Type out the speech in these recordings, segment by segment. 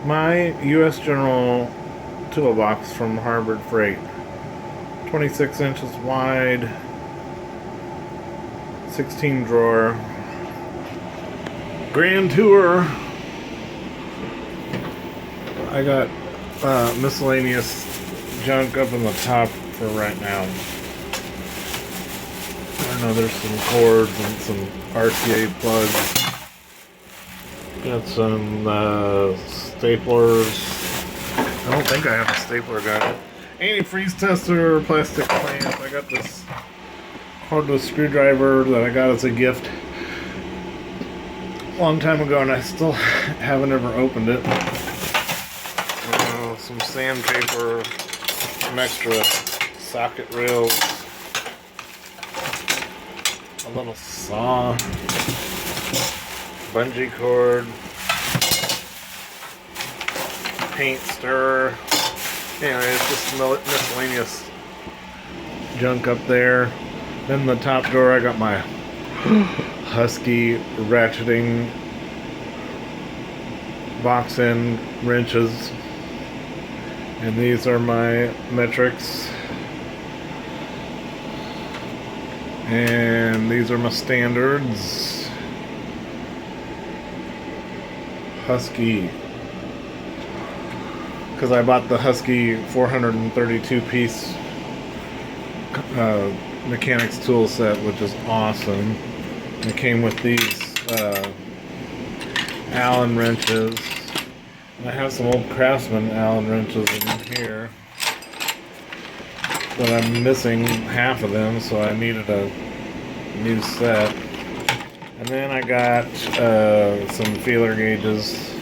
My U.S. General toolbox from Harbor Freight. 26 inches wide, 16 drawer, Grand Tour. I got miscellaneous junk up in the top for right now. I know there's some cords and some RCA plugs. Got some staplers. I don't think I have a stapler gun. Antifreeze tester, plastic clamp. I got this cordless screwdriver that I got as a gift a long time ago, and I still haven't ever opened it. Some sandpaper, some extra socket rails, a little saw, bungee cord, paint stirrer. Anyways, just miscellaneous junk up there. Then the top drawer, I got my Husky ratcheting box end wrenches. And these are my metrics. And these are my standards. Husky. Because I bought the Husky 432 piece mechanics tool set, which is awesome. It came with these Allen wrenches. I have some old Craftsman Allen wrenches in here, but I'm missing half of them, so I needed a new set. And then I got some feeler gauges.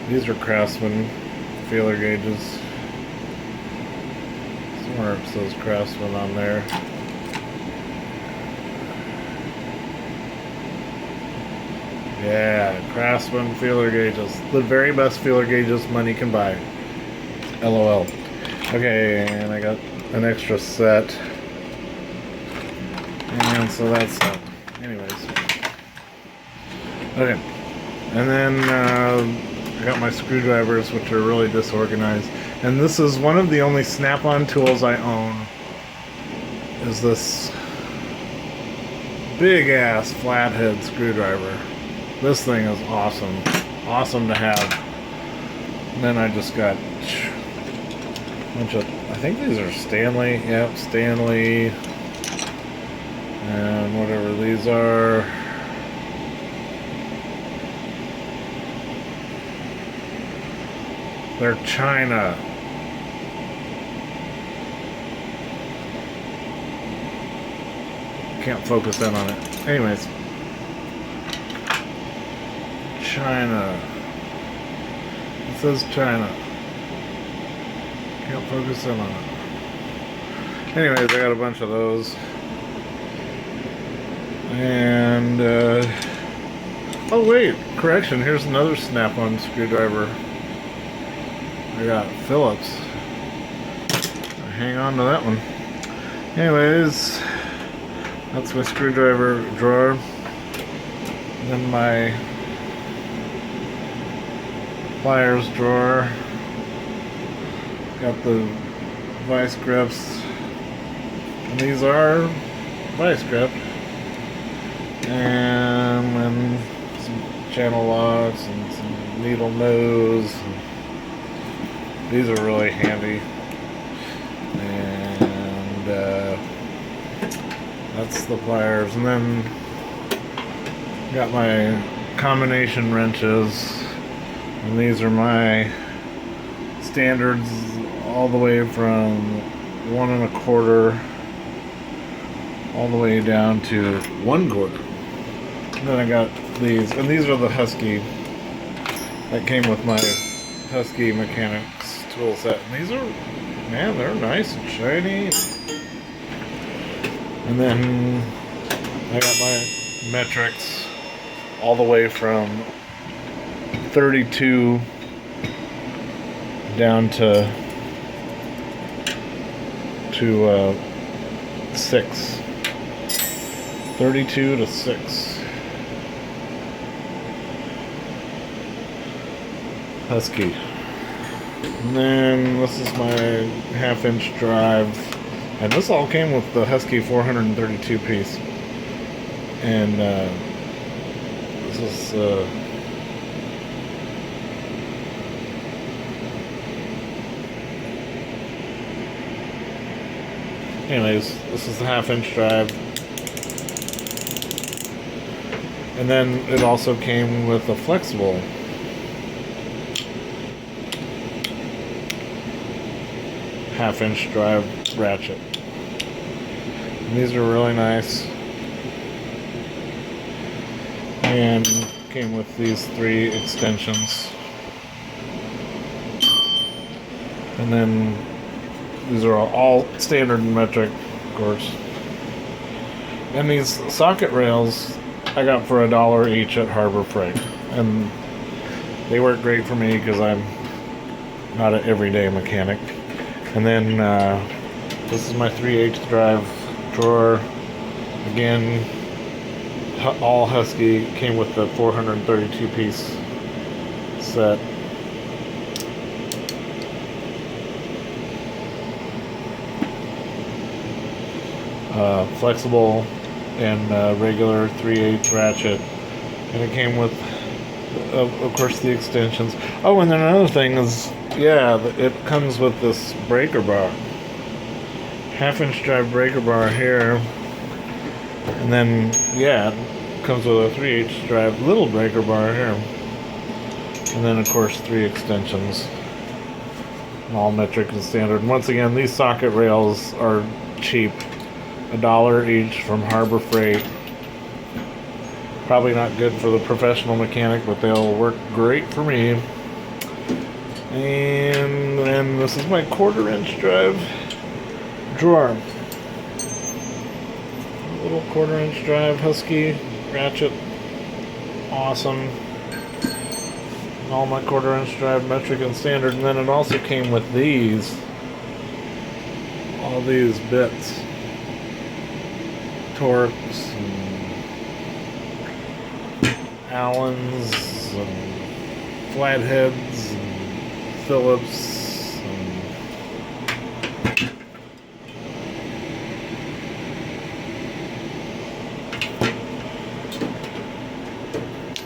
These are Craftsman feeler gauges. Somewhere it says Craftsman on there. Yeah, Craftsman feeler gauges. The very best feeler gauges money can buy. LOL. Okay, and I got an extra set. And so that's that. Anyways. Okay. And then I got my screwdrivers, which are really disorganized. And this is one of the only Snap-on tools I own. Is this big ass flathead screwdriver. This thing is awesome. Awesome to have. And then I just got a bunch of, I think these are Stanley. Yep, Stanley. And whatever these are. They're China. Can't focus in on it. Anyways. China. It says China. Can't focus in on it. Anyways, I got a bunch of those. And, oh wait, correction, here's another Snap-on screwdriver. I got Phillips. Hang on to that one. Anyways, that's my screwdriver drawer. Then my Pliers drawer. Got the vice grips. And these are vice grip. And then some channel locks and some needle nose. These are really handy. And that's the pliers. And then got my combination wrenches. And these are my standards all the way from 1 1/4 all the way down to 1/4. And then I got these, and these are the Husky that came with my Husky mechanics tool set. And these are, man, they're nice and shiny. And then I got my metrics all the way from 32 down to 6. 32 to 6. Husky. And then this is my half-inch drive. And this all came with the Husky 432 piece. And this is anyways, this is the half-inch drive. And then it also came with a flexible half-inch drive ratchet. And these are really nice. And came with these 3 extensions. And then these are all standard and metric, of course. And these socket rails I got for $1 each at Harbor Freight. And they work great for me because I'm not an everyday mechanic. And then this is my 3/8 drive drawer. Again, all Husky, came with the 432 piece set. Flexible and regular 3/8 ratchet, and it came with of course the extensions. Oh, and then another thing is, yeah, it comes with this breaker bar, half-inch drive breaker bar here, and then yeah, it comes with a 3/8 drive little breaker bar here, and then of course 3 extensions, all metric and standard. And once again, these socket rails are cheap, $1 each from Harbor Freight. Probably not good for the professional mechanic, but they'll work great for me. And then this is my 1/4-inch drive drawer. A little 1/4-inch drive Husky ratchet. Awesome. All my 1/4-inch drive metric and standard. And then it also came with these. All these bits. Torques and Allens and flatheads and Phillips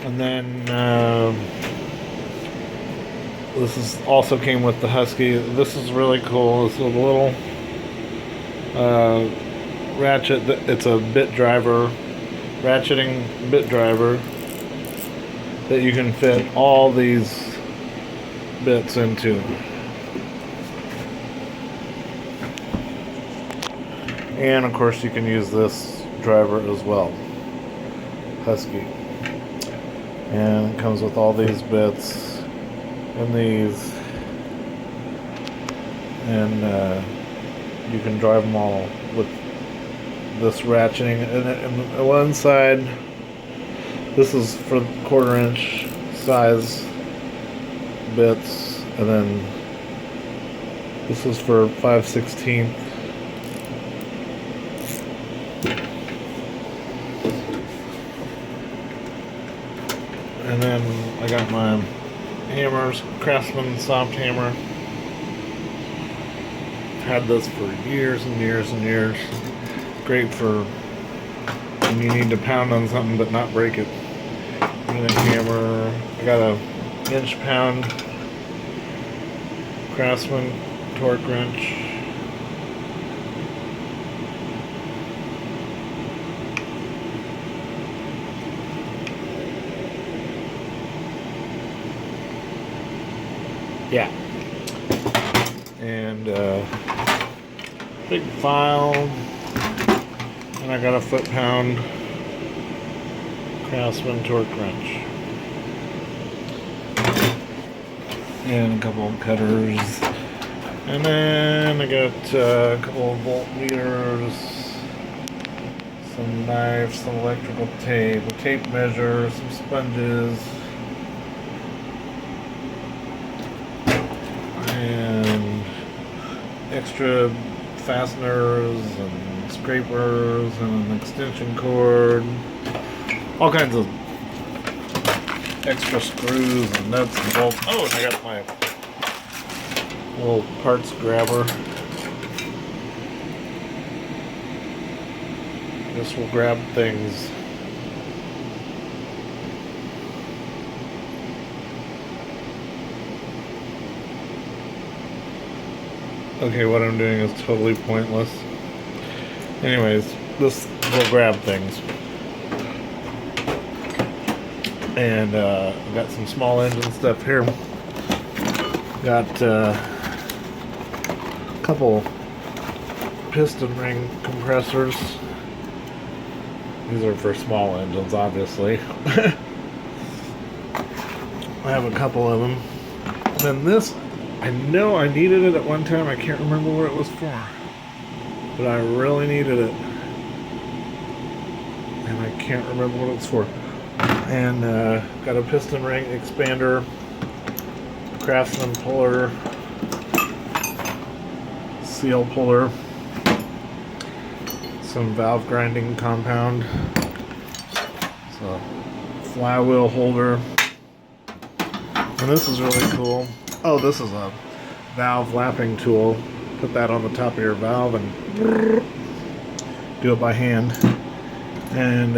and then this is also came with the Husky. This is really cool. This is a little ratchet. It's a bit driver, ratcheting bit driver that you can fit all these bits into. And of course you can use this driver as well, Husky. And it comes with all these bits and these, and you can drive them all with this ratcheting. And one side, this is for 1/4-inch size bits, and then this is for 5/16. And then I got my hammers, Craftsman soft hammer. Had this for years and years and years. Great for when you need to pound on something but not break it. And a hammer. I got a inch pound Craftsman torque wrench. Yeah. And big file. And I got a foot-pound Craftsman torque wrench. And a couple of cutters. And then I got a couple of voltmeters, some knives, some electrical tape, a tape measure, some sponges, and extra fasteners and scrapers and an extension cord, all kinds of extra screws and nuts and bolts. Oh, and I got my little parts grabber. This will grab things. Okay, what I'm doing is totally pointless. Anyways, this will grab things. And I've got some small engine stuff here. Got a couple piston ring compressors. These are for small engines, obviously. I have a couple of them. And then this, I know I needed it at one time. I can't remember what it was for. But I really needed it. And I can't remember what it's for. And got a piston ring expander, Craftsman puller, seal puller, some valve grinding compound, so flywheel holder, and this is really cool. Oh, this is a valve lapping tool. Put that on the top of your valve and do it by hand. And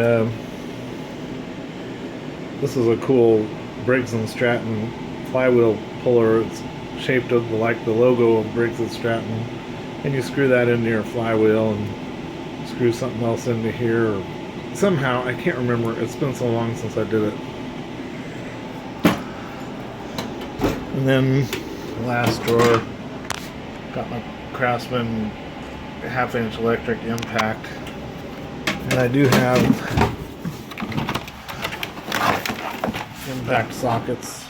this is a cool Briggs & Stratton flywheel puller. It's shaped like the logo of Briggs & Stratton, and you screw that into your flywheel and screw something else into here, or somehow, I can't remember. It's been so long since I did it. And then the last drawer, got my Craftsman half-inch electric impact, and I do have impact sockets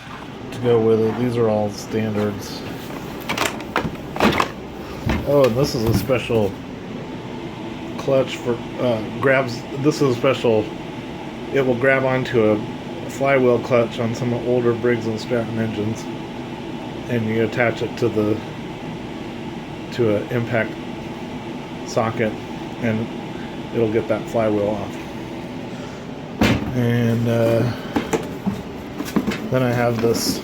to go with it. These are all standards. Oh, and this is a special clutch for grabs. This is a special. It will grab onto a flywheel clutch on some older Briggs & Stratton engines, and you attach it to an impact socket, and it'll get that flywheel off. And then I have this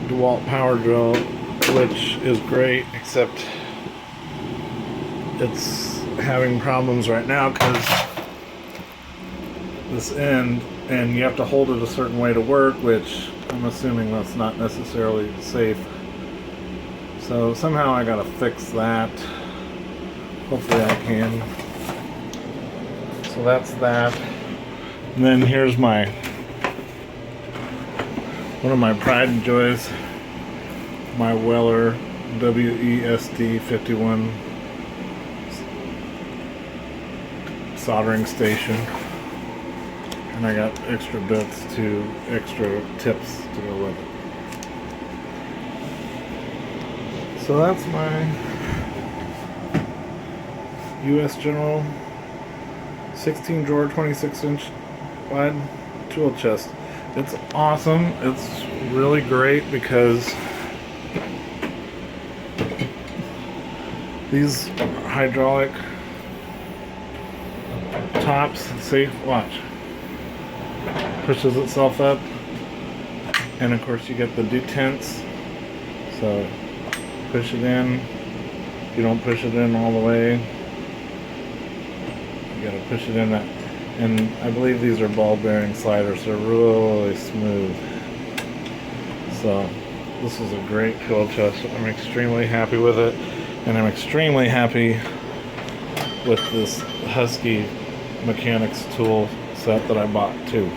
DeWalt power drill, which is great, except it's having problems right now because this end, and you have to hold it a certain way to work, which I'm assuming that's not necessarily safe. So somehow I gotta fix that. Hopefully I can. So that's that. And then here's one of my pride and joys, my Weller WESD 51 soldering station, and I got extra bits extra tips to go with it. So that's my US General 16 drawer 26-inch wide tool chest. It's awesome. It's really great because these hydraulic tops, see, watch, pushes itself up, and of course you get the detents, so push it in. You don't push it in all the way, you gotta push it in that. And I believe these are ball bearing sliders. They're really smooth. So this is a great tool chest. I'm extremely happy with it, and I'm extremely happy with this Husky mechanics tool set that I bought too.